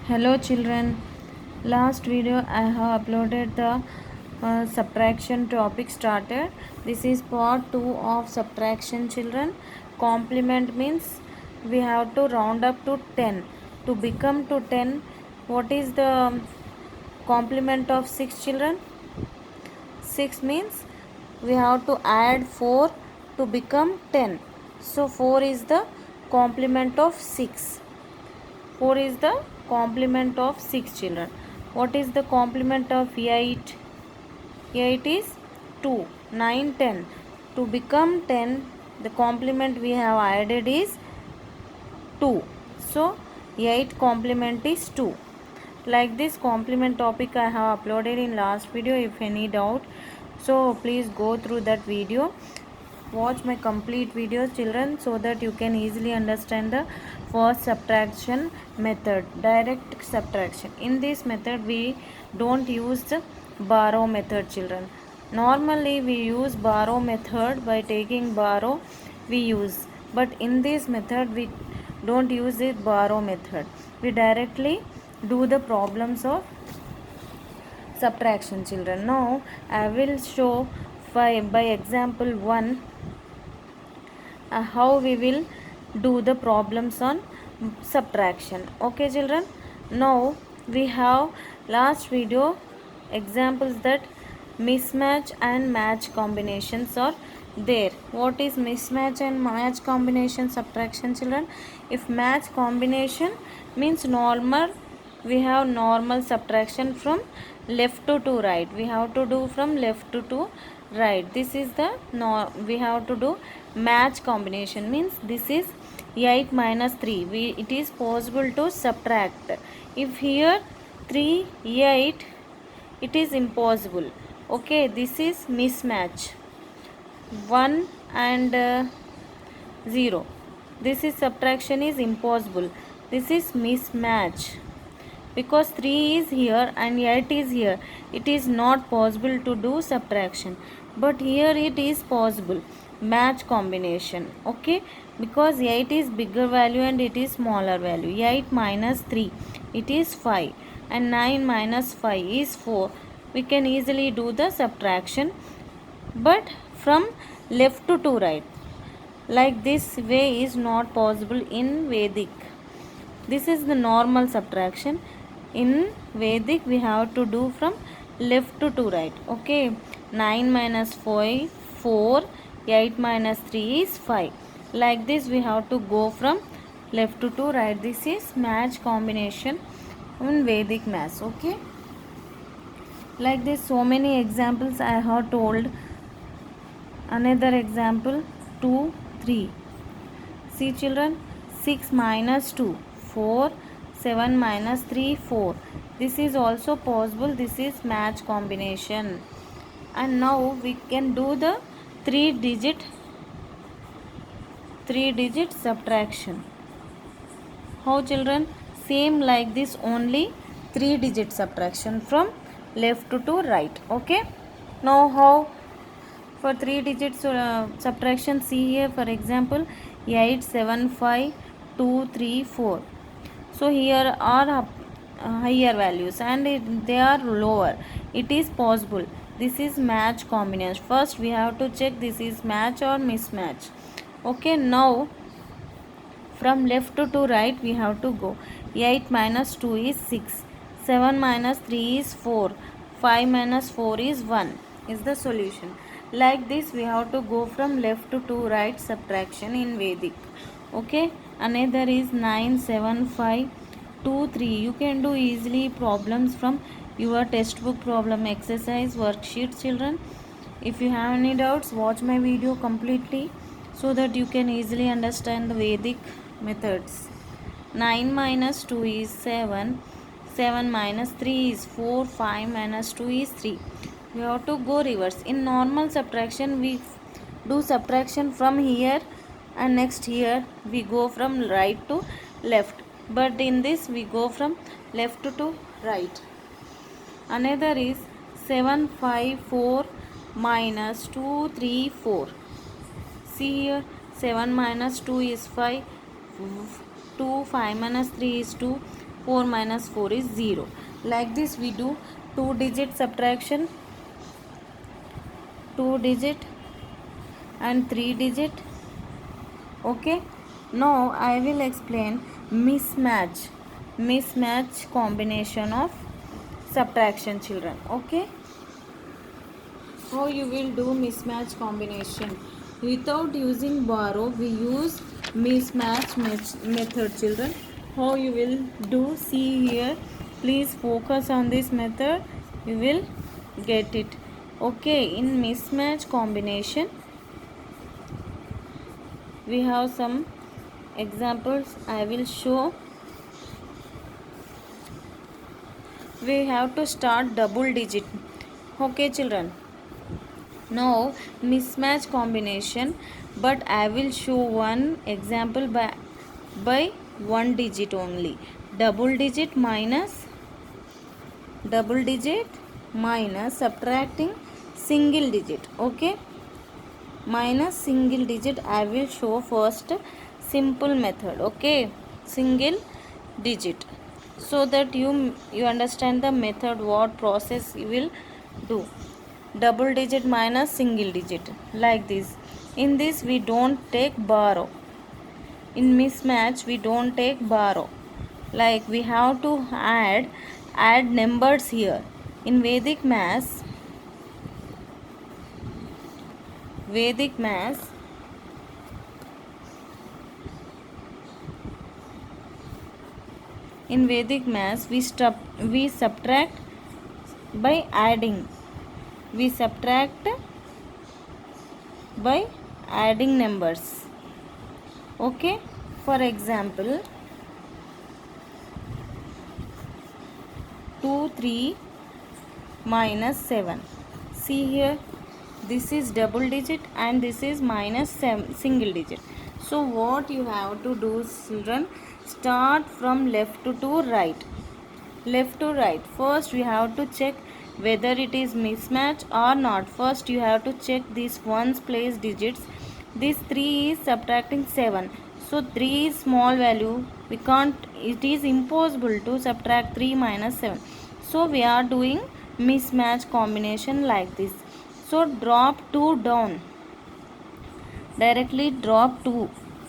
Hello children. Last video I have uploaded the subtraction topic started. This is part 2 of subtraction children. Complement means we have to round up to 10. To become to 10, what is the complement of 6 children? 6 means we have to add 4 to become 10. So 4 is the complement of 6. 4 is the complement of 6 children. What is the complement of 8? 8 is 2. 9, 10. To become 10, the complement we have added is 2. So 8 complement is 2. Like this complement topic I have uploaded in last video. If any doubt, so please go through that video. Watch my complete video children, so that you can easily understand the first subtraction method, direct subtraction. In this method we don't use the borrow method children. Normally we use borrow method. By taking borrow we use, but in this method we don't use the borrow method. We directly do the problems of subtraction children. Now I will show by example 1 how we will do the problems on subtraction. Okay children, now we have last video examples that mismatch and match combinations are there. What is mismatch and match combination subtraction children? If match combination means normal, we have normal subtraction from left to right. We have to do from left to right. This is the we have to do match combination means this is 8 minus 3. It is possible to subtract. If here 3 8, it is impossible. Okay, this is mismatch. 1 and 0, this is subtraction is impossible. This is mismatch. Because 3 is here and 8 is here, it is not possible to do subtraction, but here it is possible. Match combination. Okay, because 8 is bigger value and it is smaller value. 8 minus 3, it is 5, and 9 minus 5 is 4. We can easily do the subtraction, but from left to right. Like this way is not possible in Vedic. This is the normal subtraction. In Vedic we have to do from left to right. Okay, 9 minus 5 4, 8 minus 3 is 5. Like this we have to go from left to right. This is match combination in Vedic maths. Okay, like this so many examples I have told. Another example 2 3. See children, 6 minus 2 4, 7 minus 3 4. This is also possible. This is match combination. And now we can do the 3-digit subtraction. How children? Same like this, only 3-digit subtraction from left to right. Okay, now how? For 3-digit subtraction, see here for example 8 7 5 2 3 4. So here are higher values and they are lower. It is possible. This is match combination. First we have to check this is match or mismatch. Okay, now from left to right we have to go. 8 minus 2 is 6. 7 minus 3 is 4. 5 minus 4 is 1 is the solution. Like this we have to go from left to right subtraction in Vedic. Okay, another is 9 7 5 2 3. You can do easily problems from your textbook problem exercise worksheet children. If you have any doubts, watch my video completely so that you can easily understand the Vedic methods. 9 minus 2 is 7. 7 minus 3 is 4. 5 minus 2 is 3. We have to go reverse. In normal subtraction, we do subtraction from here and next here we go from right to left. But in this we go from left to right. Another is 7 5 4 minus 2 3 4. See here, 7 minus 2 is 5. 2 5 minus 3 is 2. 4 minus 4 is 0. Like this we do 2-digit subtraction, 2-digit and 3-digit. Okay, now I will explain mismatch combination of subtraction, children. Okay, how you will do mismatch combination without using borrow, we use mismatch method, children. How you will do, see here, please focus on this method, you will get it. Okay, in mismatch combination we have some examples I will show. We have to start double digit. Okay, children, now mismatch combination, but I will show one example by one digit only. Double digit minus subtracting single digit. Okay, minus single digit I will show first simple method. Okay, single digit, so that you understand the method, what process you will do. Double digit minus single digit, like this. In this we don't take borrow. In mismatch we don't take borrow. Like we have to add numbers here. In Vedic maths we subtract by adding. We subtract by adding numbers. Okay, for example 2 3 minus 7. See here, this is double digit and this is minus single digit. So what you have to do, children, start from left to right. First we have to check whether it is mismatch or not. First you have to check these ones place digits. This 3 is subtracting 7, so 3 is small value, we can't, it is impossible to subtract 3 minus 7, so we are doing mismatch combination like this. So drop 2 down, directly drop 2.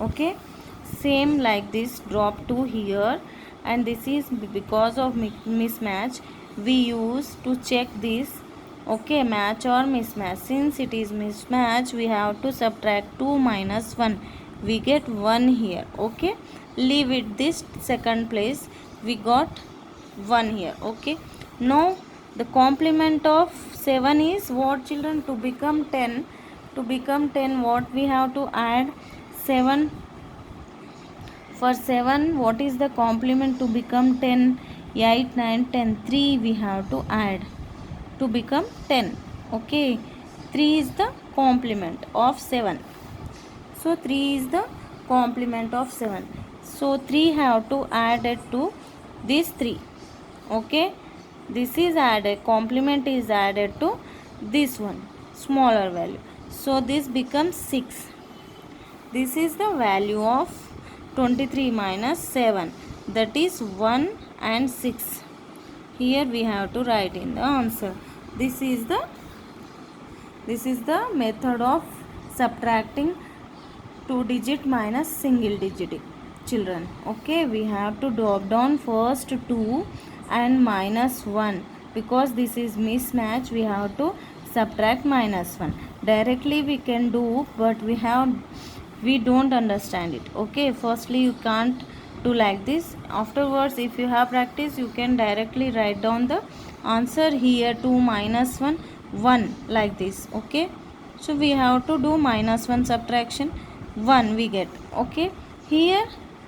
Okay, same like this, drop 2 here, and this is because of mismatch we use to check this. Okay, match or mismatch. Since it is mismatch, we have to subtract 2 minus 1, we get 1 here. Okay, leave it this second place, we got 1 here. Okay, now the complement of 7 is what, children? To become 10, what we have to add? 7. For 7, what is the complement to become 10? 8 9 10, 3 we have to add to become 10. Okay, 3 is the complement of 7, so 3 is the complement of 7, so 3 have to add it to this 3. Okay, this is added, complement is added to this one, smaller value, so this becomes 6. This is the value of 23 minus 7, that is 1 and 6. Here we have to write in the answer. This is the method of subtracting 2 digit minus single digit, children. Okay, we have to drop down first 2 and minus 1, because this is mismatch, we have to subtract minus 1. Directly we can do, but we don't understand it. Okay, firstly you can't do like this. Afterwards, if you have practice, you can directly write down the answer here. 2 minus 1, 1, like this. Okay, so we have to do minus 1 subtraction, 1 we get. Okay, here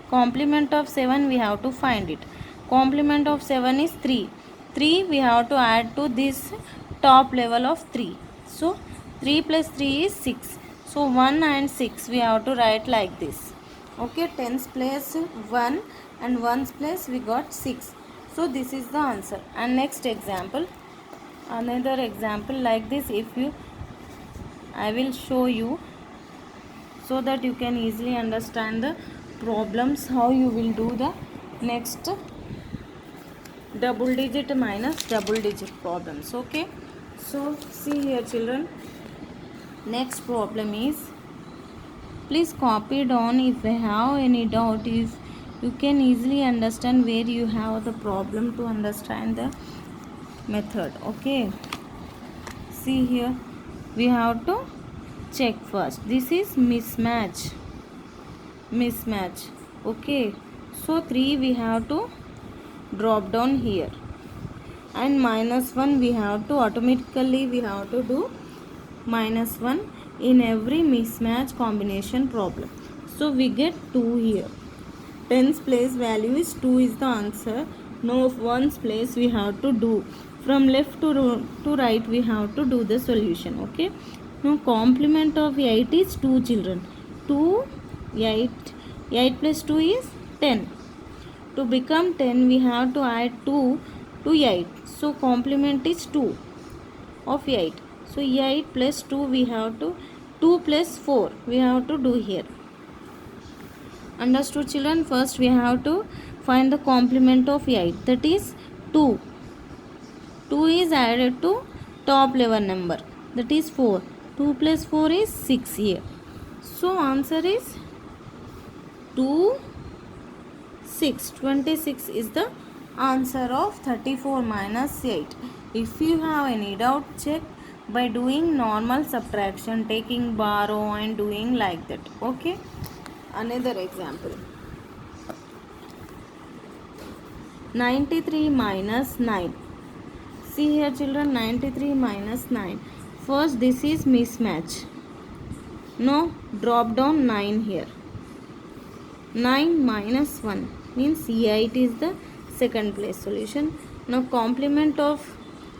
complement of 7 we have to find it. Complement of 7 is 3. 3 we have to add to this top level of 3, so 3 plus 3 is 6, so 1 and 6 we have to write like this. Okay, tens place 1 and ones place we got 6, so this is the answer. And next example, another example like this, if you, I will show you, so that you can easily understand the problems, how you will do the next double digit minus double digit problems. Okay, so see here children, next problem is, please copy down if you have any doubt. If you can easily understand where you have the problem to understand the method. Okay, see here, we have to check first. This is mismatch. Okay, so 3 we have to drop down here, and minus 1 we have to automatically we have to do minus 1 in every mismatch combination problem. So we get 2 here. Tens place value is 2 is the answer. Now ones place we have to do from left to right, we have to do the solution. Okay, now complement of 8 is 2 children. 2 8 plus 2 is 10. To become 10 we have to add 2 to 8. So complement is 2 of 8. So 8 plus 2 we have to 2 plus 4 we have to do here. Understood children? First we have to find the complement of 8, that is 2. 2 is added to top level number, that is 4. 2 plus 4 is 6 here. So answer is 2 6. 26 is the answer of 34 minus 8. If you have any doubt, check by doing normal subtraction, taking borrow and doing like that. Okay, another example, 93 minus 9. See here children, 93 minus 9. First this is mismatch. Now drop down 9 here. 9 minus 1 means 8 is the second place solution. Now complement of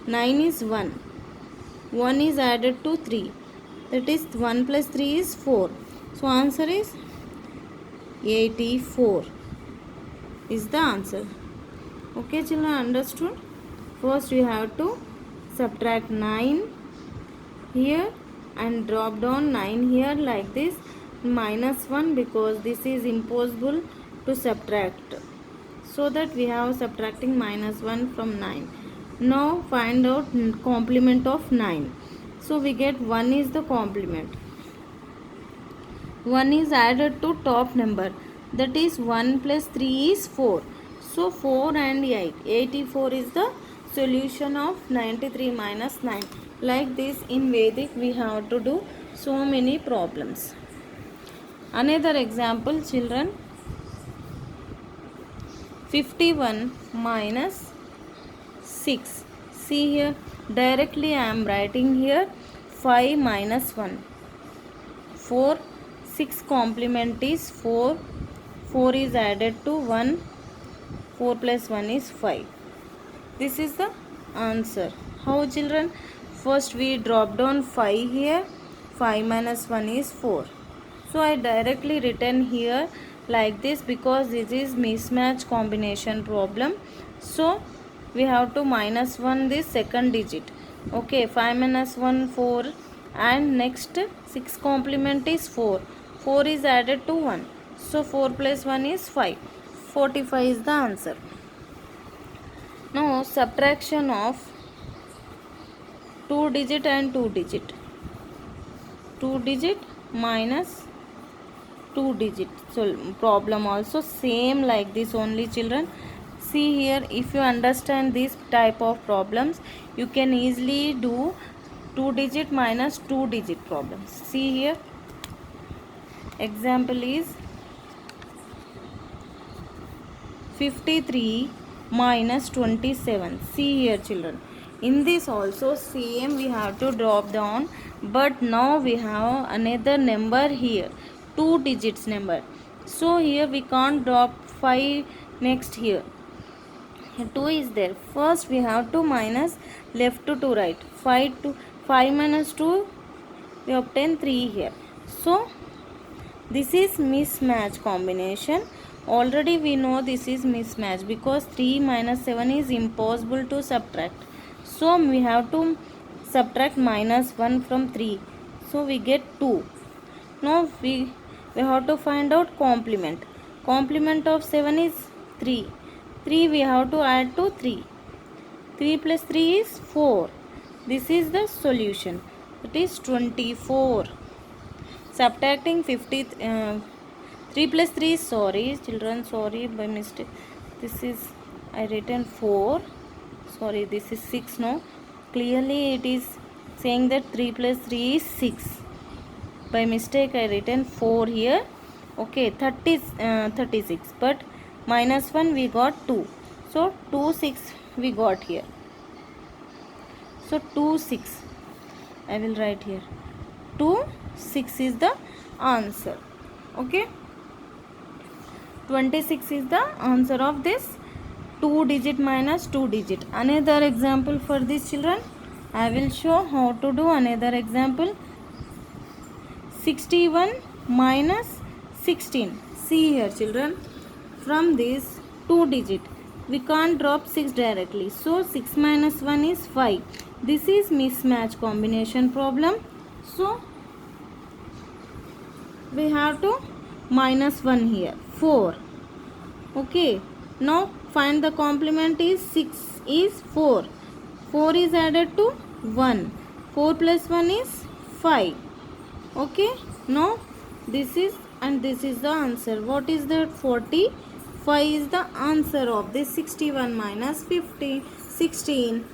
9 is 1. 1 is added to 3. That is 1 plus 3 is 4. So answer is 84 is the answer. Okay children, understood? First we have to subtract 9 here and drop down 9 here like this, minus 1 because this is impossible to subtract, so that we have subtracting minus 1 from 9. Now find out complement of 9. So we get 1 is the complement. 1 is added to top number, that is 1 plus 3 is 4. So 4 and 8. 84 is the solution of 93 minus 9. Like this in Vedic we have to do so many problems. Another example children, 51 minus 6. See here, directly I am writing here 5 minus 1. 4. 6 complement is 4. 4 is added to 1. 4 plus 1 is 5. This is the answer. How children? First we drop down 5 here. 5 minus 1 is 4. So I directly written here like this because this is mismatch combination problem. So we have to minus 1 this second digit. Okay, 5 minus 1 4, and next 6 complement is 4. 4 is added to 1. So 4 plus 1 is 5. 45 is the answer. Now subtraction of 2 digit and 2 digit. 2 digit minus 2 digit. So problem also same like this only children. See here, if you understand this type of problems, you can easily do 2 digit minus 2 digit problems. See here, example is 53 minus 27. See here children, in this also same we have to drop down, but now we have another number here, 2 digits number. So here we can't drop 5 next here. 2 is there. First we have to minus left to right. 5 minus 2 we obtain 3 here. So this is mismatch combination. Already we know this is mismatch because 3 minus 7 is impossible to subtract. So we have to subtract minus 1 from 3. So we get 2. Now we have to find out complement. Complement of 7 is 3. 3 we have to add to 3. 3 plus 3 is 4. This is the solution. It is 24. Subtracting 3 plus 3 is, sorry children, sorry by mistake. This is I written 4. Sorry, this is 6 no. Clearly it is saying that 3 plus 3 is 6. By mistake I written 4 here. Okay, 36. But minus 1 we got 2. So 2 6 we got here. So 2 6. I will write here. 2 6 is the answer. Okay. 26 is the answer of this 2 digit minus 2 digit. Another example for these children. I will show how to do another example. 61 minus 16. See here children. From this 2 digit we can't drop 6 directly. So 6 minus 1 is 5. This is mismatch combination problem. So we have to minus 1 here. 4. Okay. Now find the complement is 6 is 4. 4 is added to 1. 4 plus 1 is 5. Okay. Now this is and this is the answer. What is that? 45 is the answer of this 61 minus 16.